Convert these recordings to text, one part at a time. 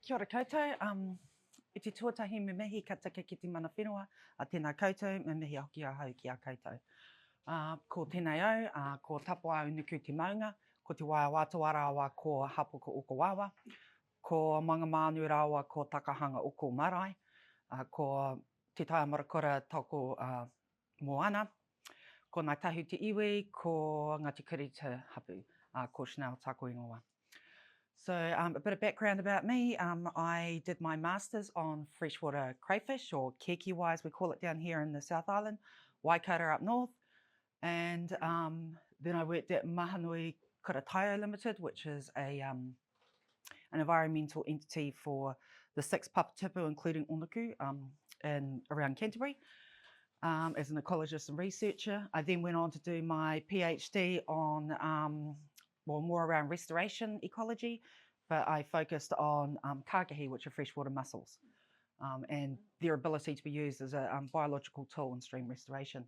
Kia ora koutou. I te tuatahi me mihi ka taka ki te mana whenua, a tēnā koutou, me mihi hoki a hau ki a koutou. Ko tēnei au, ko tapua au nuku te maunga, ko te waia wātua rāua ko hapoko oko wawa, ko manga mānu rāua ko takahanga oko marae, ko te taia marakura toko moana, ko ngā tahu te iwi, ko Ngāti Kuri te hapu, ko Channell Thoms. So a bit of background about me. I did my master's on freshwater crayfish, or kēkēwai as we call it down here in the South Island, Waikato up north. And then I worked at Mahanui Kurataio Limited, which is an environmental entity for the 6 papatipu, including Onuku, around Canterbury, as an ecologist and researcher. I then went on to do my PhD on more around restoration ecology, but I focused on kākahi, which are freshwater mussels, and their ability to be used as a biological tool in stream restoration.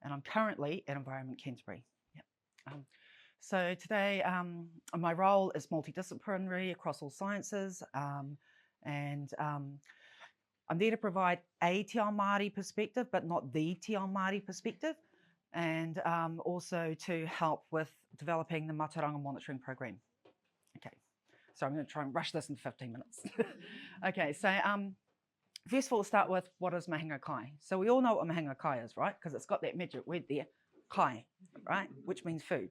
And I'm currently at Environment Canterbury. Yep. So today, my role is multidisciplinary across all sciences, and I'm there to provide a Te Ao Māori perspective, but not the Te Ao Māori perspective, and also to help with developing the Mātauranga monitoring program. Okay, so I'm going to try and rush this in 15 minutes. Okay, so first of all, we'll start with what is mahinga kai. So we all know what mahinga kai is, right? Because it's got that magic word there, kai, right? Which means food.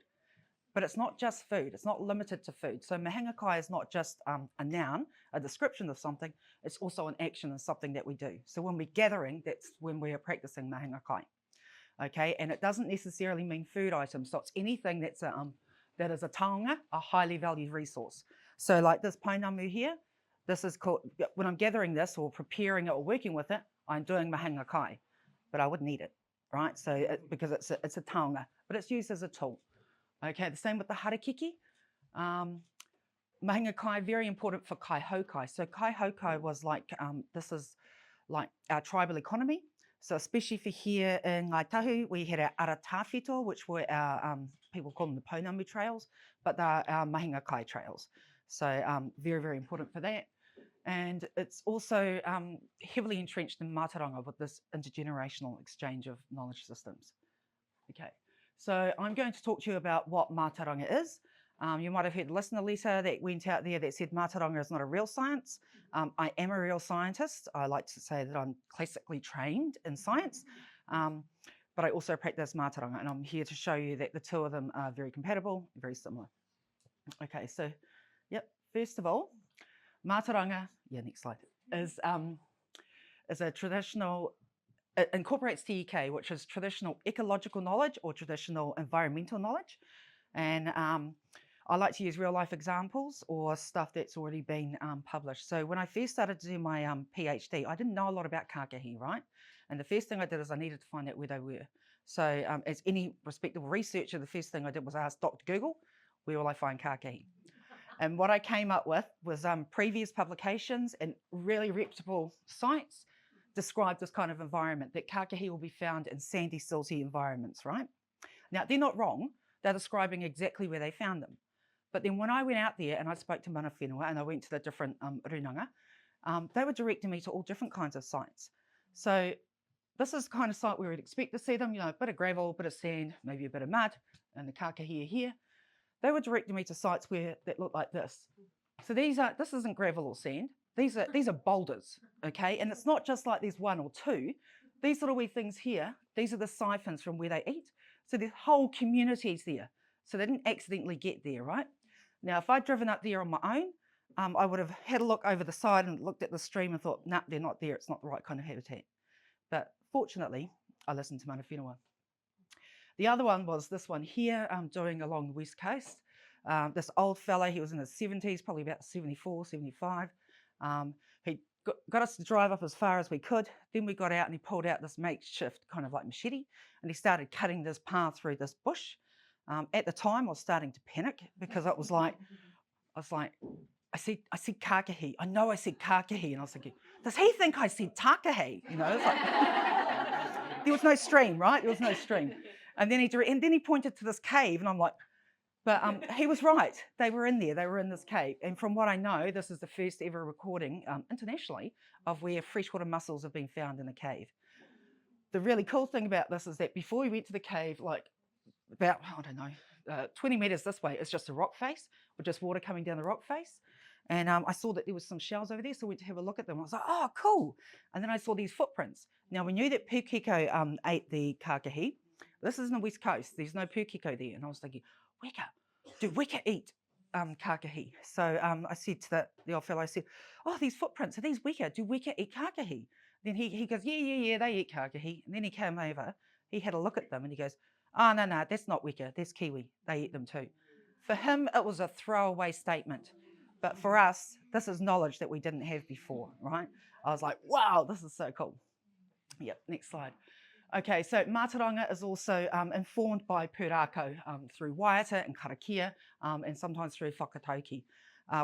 But it's not just food, it's not limited to food. So mahinga kai is not just a noun, a description of something, it's also an action and something that we do. So when we're gathering, that's when we are practicing mahinga kai. Okay, and it doesn't necessarily mean food items, so it's anything that's that is a tauranga, a highly valued resource. So like this painamu here, this is called, when I'm gathering this or preparing it or working with it, I'm doing mahinga kai, but I wouldn't eat it, right? So because it's a tauranga, but it's used as a tool. Okay, the same with the harakiki. Mahinga kai, very important for kaihaukai. So kaihaukai was like, this is like our tribal economy. So especially for here in Ngāi Tahu, we had our aratawhito, which were our, people call them the pounamu trails, but they're our mahinga kai trails. So very, very important for that. And it's also heavily entrenched in Mātauranga with this intergenerational exchange of knowledge systems. Okay, so I'm going to talk to you about what Mātauranga is. You might have heard the listener letter that went out there that said Mātauranga is not a real science. I am a real scientist. I like to say that I'm classically trained in science, but I also practice Mātauranga, and I'm here to show you that the two of them are very compatible, very similar. Okay, so, yep, first of all, Mātauranga, next slide, is a traditional, it incorporates TEK, which is traditional ecological knowledge or traditional environmental knowledge. And I like to use real life examples or stuff that's already been published. So when I first started to do my PhD, I didn't know a lot about kākahi, right? And the first thing I did is I needed to find out where they were. So as any respectable researcher, the first thing I did was ask Dr. Google, where will I find kākahi? And what I came up with was previous publications and really reputable sites described this kind of environment, that kākahi will be found in sandy, silty environments, right? Now, they're not wrong. They're describing exactly where they found them. But then when I went out there and I spoke to mana whenua and I went to the different runanga, they were directing me to all different kinds of sites. So this is the kind of site where we'd expect to see them, you know, a bit of gravel, a bit of sand, maybe a bit of mud, and the kākahi are here. They were directing me to sites that look like this. So this isn't gravel or sand. These are boulders, okay? And it's not just like there's one or two. These little wee things here, these are the siphons from where they eat. So the whole community's there. So they didn't accidentally get there, right? Now, if I'd driven up there on my own, I would have had a look over the side and looked at the stream and thought, nah, they're not there. It's not the right kind of habitat. But fortunately, I listened to mana whenua. The other one was this one here, doing along the west coast. This old fella, he was in his 70s, probably about 74, 75. He got us to drive up as far as we could. Then we got out and he pulled out this makeshift kind of like machete and he started cutting this path through this bush. At the time, I was starting to panic because it was like, I said kākahi. I know I said kākahi, and I was thinking, does he think I said tākahi? You know, it's like, there was no stream, right? There was no stream. And then he pointed to this cave, and I'm like, But he was right. They were in there. They were in this cave. And from what I know, this is the first ever recording internationally of where freshwater mussels have been found in a cave. The really cool thing about this is that before we went to the cave, like about, I don't know, 20 meters this way, it's just a rock face with just water coming down the rock face. And I saw that there was some shells over there, so I went to have a look at them. I was like, oh, cool. And then I saw these footprints. Now, we knew that pukeko ate the kākahi. This is in the West Coast. There's no pukeko there. And I was thinking, weka, do weka eat kākahi? So I said to the old fellow, I said, oh, these footprints, are these weka? Do weka eat kākahi? Then he goes, yeah, they eat kākahi. And then he came over, he had a look at them and he goes, oh, no, that's not weka, that's kiwi. They eat them too. For him, it was a throwaway statement. But for us, this is knowledge that we didn't have before, right? I was like, wow, this is so cool. Yep, next slide. Okay, so Mātauranga is also informed by pūrākau through waiata and karakia and sometimes through whakatauki.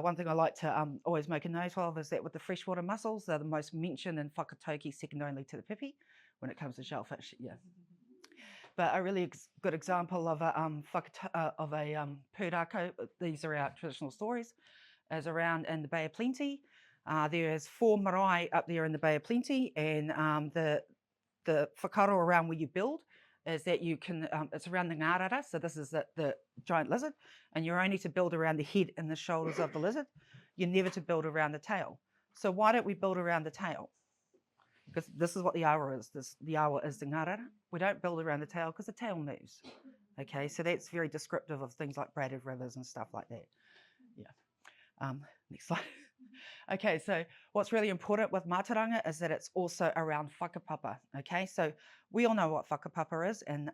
One thing I like to always make a note of is that with the freshwater mussels, they're the most mentioned in whakatauki, second only to the pipi when it comes to shellfish, yeah. But a really good example of a pūrākau, these are our traditional stories, is around in the Bay of Plenty. There is 4 marae up there in the Bay of Plenty, and the whakaaro around where you build is that you can, it's around the ngārara, so this is the giant lizard, and you're only to build around the head and the shoulders of the lizard. You're never to build around the tail. So why don't we build around the tail? Because this is what the awa is. The awa is the ngārara. We don't build around the tail because the tail moves. Okay, so that's very descriptive of things like braided rivers and stuff like that. Yeah. Next slide. Okay, so what's really important with Mātauranga is that it's also around whakapapa. Okay, so we all know what whakapapa is, and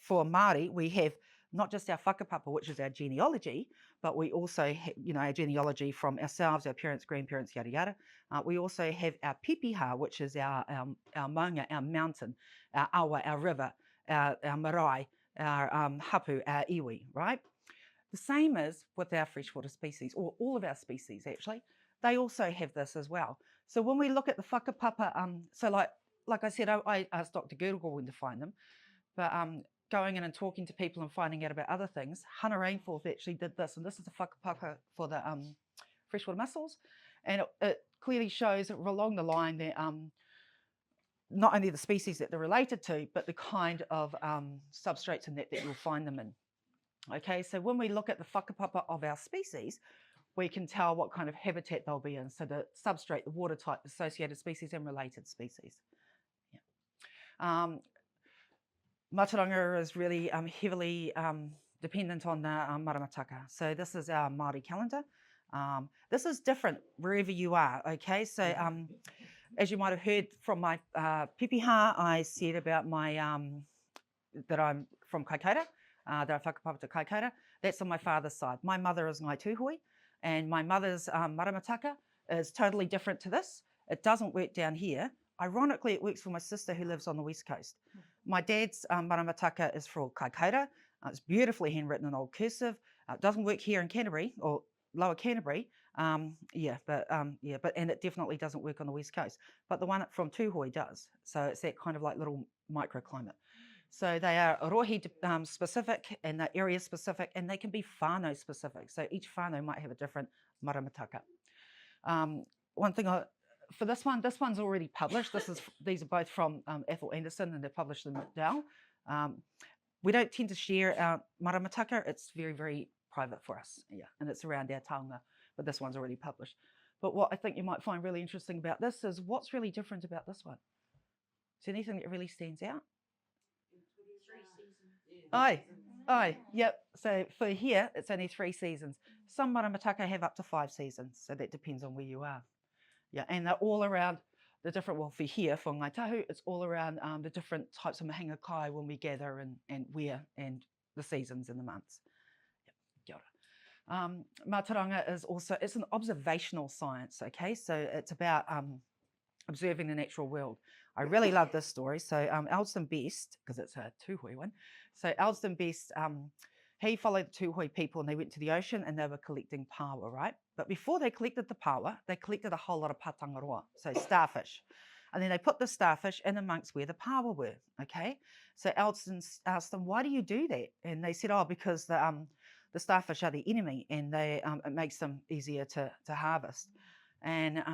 for Māori, we have not just our whakapapa, which is our genealogy, but we also have, our genealogy from ourselves, our parents, grandparents, yada yada. We also have our pipiha, which is our maunga, our mountain, our awa, our river, our marae, our hapu, our iwi, right? The same is with our freshwater species, or all of our species actually. They also have this as well. So when we look at the whakapapa, so like I said, I asked Dr. Gergel when to find them, but going in and talking to people and finding out about other things, Hannah Rainforth actually did this, and this is the whakapapa for the freshwater mussels, and it clearly shows along the line that not only the species that they're related to, but the kind of substrates and that you'll find them in. Okay, so when we look at the whakapapa of our species, we can tell what kind of habitat they'll be in. So the substrate, the water type, associated species and related species. Yeah. Mātauranga is really heavily dependent on the maramataka. So this is our Māori calendar. This is different wherever you are, okay? So as you might have heard from my pipiha, I said about my, that I'm from Kaikoura, that I whakapapa to Kaikoura. That's on my father's side. My mother is Ngai Tūhui, and my mother's maramataka is totally different to this. It doesn't work down here. Ironically, it works for my sister who lives on the West Coast. My dad's maramataka is for Kaikoura. It's beautifully handwritten in old cursive. It doesn't work here in Canterbury or Lower Canterbury. And it definitely doesn't work on the West Coast. But the one from Tūhui does. So it's that kind of like little microclimate. So they are rohi specific and they're area specific, and they can be whānau specific. So each whānau might have a different maramataka. One thing for this one's already published. These are both from Ethel Anderson, and they're published in McDowell. We don't tend to share our maramataka. It's very, very private for us, yeah, and it's around our tauranga, but this one's already published. But what I think you might find really interesting about this is what's really different about this one. Is there anything that really stands out? 3 seasons. Yep. So for here, it's only 3 seasons. Some maramataka have up to 5 seasons, so that depends on where you are. Yeah, and they're all around the different, well, for here, for Ngāi Tahu, it's all around the different types of mahinga kai when we gather and where, and the seasons and the months. Yep, kia ora. Mātauranga is also, it's an observational science, okay? So it's about observing the natural world. I really love this story. So Elston Best, because it's a Tūhui one, so Elston Best, he followed the Tūhui people and they went to the ocean and they were collecting paua, right? But before they collected the paua, they collected a whole lot of patangaroa, so starfish. And then they put the starfish in amongst where the pawa were, okay? So Alston asked them, why do you do that? And they said, oh, because the starfish are the enemy and it makes them easier to harvest. And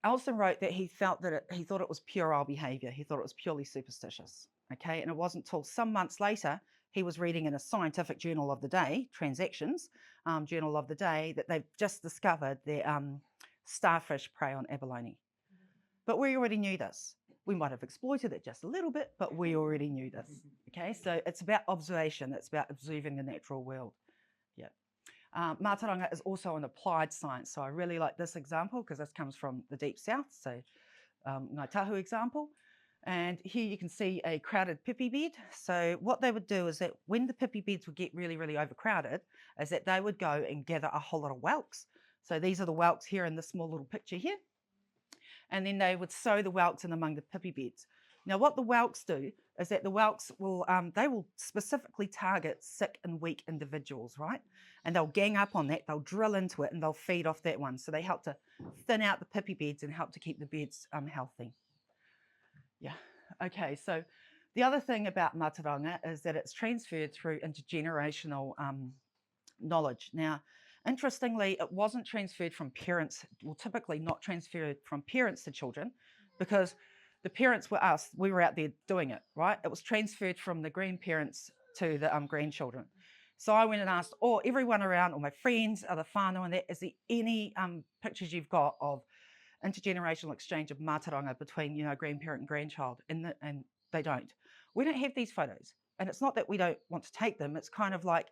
Alston wrote that he felt that he thought it was puerile behaviour. He thought it was purely superstitious, okay? And it wasn't until some months later he was reading in a scientific journal of the day, Transactions, journal of the day, that they've just discovered that starfish prey on abalone. But we already knew this. We might have exploited it just a little bit, but we already knew this, okay? So it's about observation. It's about observing the natural world, yeah. Mātauranga is also an applied science. So I really like this example because this comes from the deep south. So Ngāi Tahu example. And here you can see a crowded pipi bed. So what they would do is that when the pipi beds would get really, really overcrowded, is that they would go and gather a whole lot of whelks. So these are the whelks here in this small little picture here. And then they would sow the whelks in among the pipi beds. Now what the whelks do is that the whelks will, they will specifically target sick and weak individuals, right? And they'll gang up on that, they'll drill into it and they'll feed off that one. So they help to thin out the pipi beds and help to keep the beds healthy. Yeah, okay, so the other thing about Mātauranga is that it's transferred through intergenerational knowledge. Now, interestingly, it wasn't transferred from parents, well, typically not transferred from parents to children, because the parents were us, we were out there doing it, right? It was transferred from the grandparents to the grandchildren. So I went and asked everyone around, all my friends, other whānau and that, is there any pictures you've got of intergenerational exchange of Mātauranga between, you know, grandparent and grandchild? And they don't. We don't have these photos. And it's not that we don't want to take them. It's kind of like,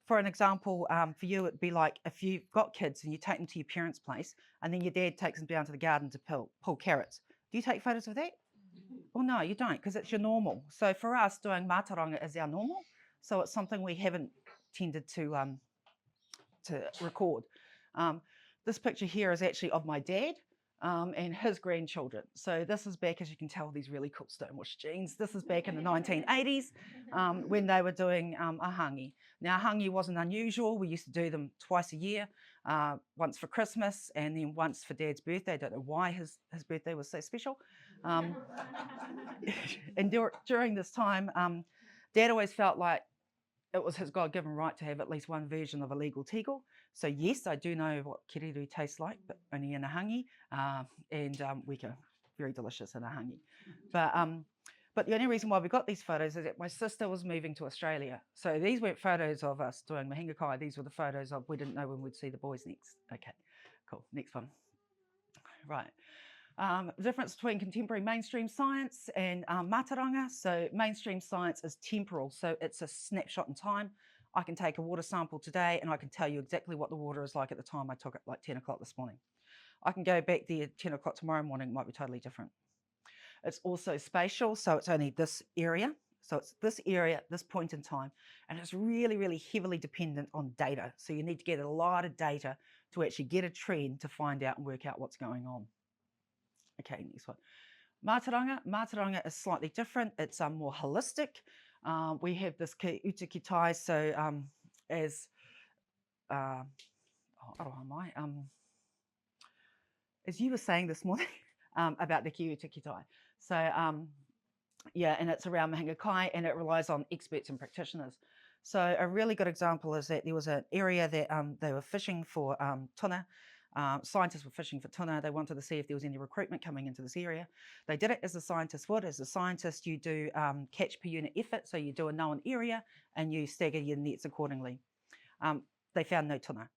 for an example, for you, it'd be like if you've got kids and you take them to your parents' place and then your dad takes them down to the garden to pull carrots. Do you take photos of that? Well, no, you don't, because it's your normal. So for us, doing Mātauranga is our normal. So it's something we haven't tended to record. This picture here is actually of my dad and his grandchildren. So this is back, as you can tell, these really cool stonewashed jeans. This is back in the 1980s when they were doing a hangi. Now, hangi wasn't unusual. We used to do them twice a year, once for Christmas and then once for Dad's birthday. I don't know why his birthday was so special. And during this time, Dad always felt like it was his God-given right to have at least one version of a legal tegel. So yes, I do know what kiriru tastes like, but only in a hangi, and weka, very delicious in a hangi. But the only reason why we got these photos is that my sister was moving to Australia. So these weren't photos of us doing mahinga kai. These were the photos of we didn't know when we'd see the boys next. Okay, cool. Next one. Right. The difference between contemporary mainstream science and Mātauranga. So mainstream science is temporal, so it's a snapshot in time. I can take a water sample today and I can tell you exactly what the water is like at the time I took it, like 10 o'clock this morning. I can go back there 10 o'clock tomorrow morning, it might be totally different. It's also spatial, so it's only this area. So it's this area, this point in time, and it's really, really heavily dependent on data. So you need to get a lot of data to actually get a trend to find out and work out what's going on. Okay, next one. Mātauranga is slightly different. It's more holistic. We have this ki uta ki tai, so as you were saying this morning about the ki uta ki tai. So yeah, and it's around mahinga kai and it relies on experts and practitioners. So a really good example is that there was an area that they were fishing for tuna. Scientists were fishing for tuna. They wanted to see if there was any recruitment coming into this area. They did it as a scientist would. As a scientist, you do catch per unit effort. So you do a known area and you stagger your nets accordingly. They found no tuna.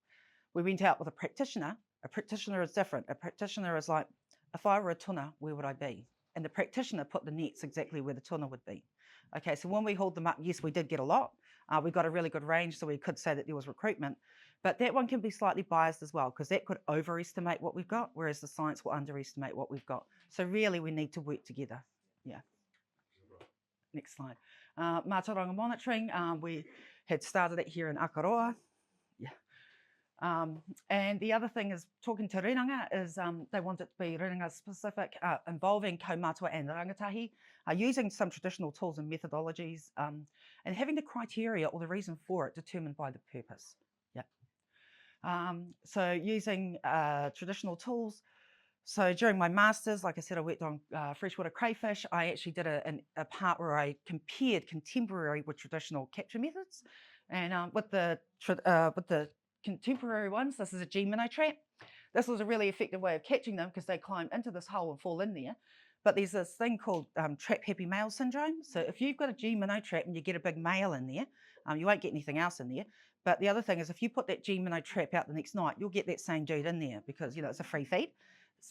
We went out with a practitioner. A practitioner is different. A practitioner is like, if I were a tuna, where would I be? And the practitioner put the nets exactly where the tuna would be. Okay, so when we hauled them up, yes, we did get a lot. We got a really good range, so we could say that there was recruitment. But that one can be slightly biased as well, because that could overestimate what we've got, whereas the science will underestimate what we've got. So really, we need to work together. Yeah. Next slide. Mātauranga monitoring, we had started it here in Akaroa. Yeah. And the other thing is talking to rinanga is they want it to be rinanga specific, involving kaumātua and rangatahi, using some traditional tools and methodologies, and having the criteria or the reason for it determined by the purpose. Yeah. So using traditional tools. So during my masters, like I said, I worked on freshwater crayfish. I actually did a part where I compared contemporary with traditional capture methods, and with the contemporary ones, this is a G minnow trap. This was a really effective way of catching them because they climb into this hole and fall in there. But there's this thing called trap happy male syndrome. So if you've got a G minnow trap and you get a big male in there, you won't get anything else in there. But the other thing is if you put that G minnow trap out the next night, you'll get that same dude in there because, you know, it's a free feed.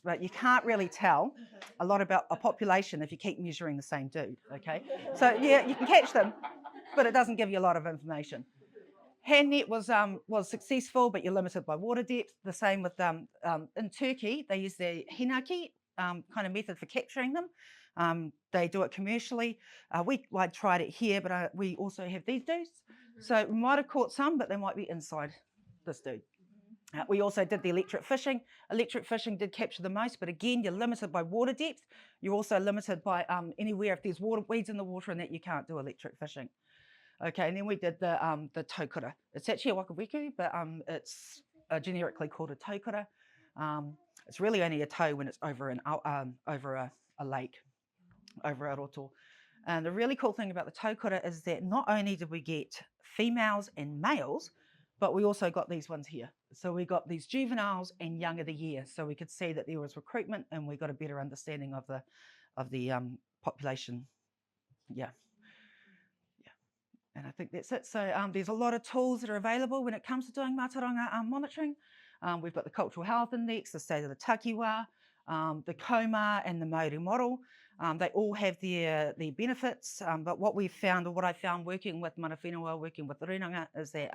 But you can't really tell a lot about a population if you keep measuring the same dude, okay? So yeah, you can catch them, but it doesn't give you a lot of information. Hand net was successful, but you're limited by water depth. The same with in Turkey, they use the hinaki kind of method for capturing them. They do it commercially. I tried it here, but we also have these dudes. So we might have caught some, but they might be inside this dude. We also did the electric fishing. Electric fishing did capture the most, but again, you're limited by water depth. You're also limited by anywhere if there's weeds in the water and that you can't do electric fishing. Okay, and then we did the taukura. It's actually a wakaweku, but it's generically called a taukura. It's really only a toe when it's over a lake, over a roto. And the really cool thing about the taukura is that not only did we get females and males, but we also got these ones here. So we got these juveniles and young of the year. So we could see that there was recruitment and we got a better understanding of the population. Yeah. And I think that's it. So there's a lot of tools that are available when it comes to doing Mātauranga monitoring. We've got the Cultural Health Index, the State of the Takiwa, the COMA and the Māori model. They all have their benefits, but what we've found, or what I found working with mana whenua, working with the Runanga, is that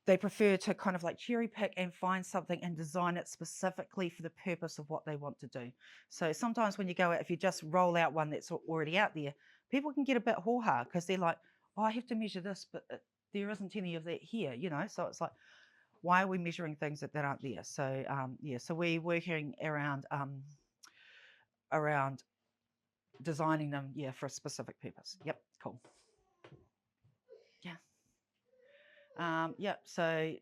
they prefer to kind of like cherry pick and find something and design it specifically for the purpose of what they want to do. So sometimes when you go out, if you just roll out one that's already out there, people can get a bit hoha because they're like, oh, I have to measure this, but there isn't any of that here, you know? So it's like, why are we measuring things that aren't there? So yeah, so we're working around designing them, yeah, for a specific purpose. Yep, cool. Yeah. Yep, so,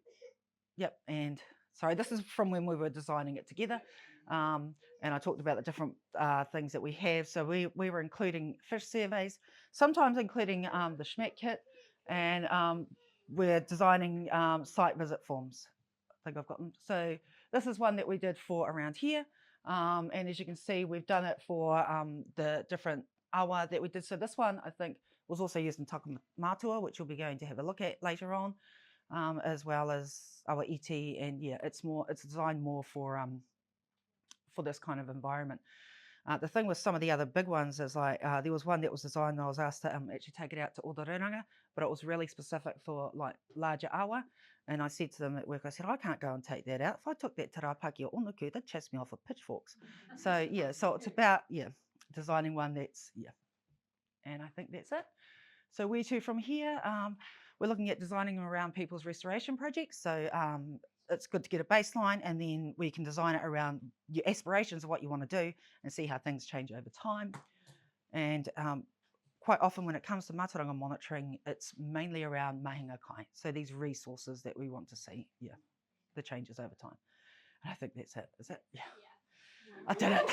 yep, and sorry, this is from when we were designing it together. And I talked about the different things that we have. So we were including fish surveys, sometimes including the schmack kit, and we're designing site visit forms. I think I've got them. So this is one that we did for around here. And as you can see, we've done it for the different awa that we did. So this one, I think, was also used in Takamātua, which we'll be going to have a look at later on, as well as awa iti. And yeah, it's designed more for this kind of environment. The thing with some of the other big ones is like, there was one that was designed, and I was asked to actually take it out to all the runanga, but it was really specific for like larger awa. And I said to them at work, I said, I can't go and take that out. If I took that to Rapaki or Onuku, they'd chase me off with pitchforks. So yeah, so it's about, yeah, designing one that's, yeah. And I think that's it. So where to from here? We're looking at designing them around people's restoration projects. So it's good to get a baseline, and then we can design it around your aspirations of what you want to do and see how things change over time. And quite often when it comes to Mātauranga monitoring, it's mainly around mahinga kai. So these resources that we want to see, yeah, the changes over time. And I think that's it. Is it? Yeah. I did it.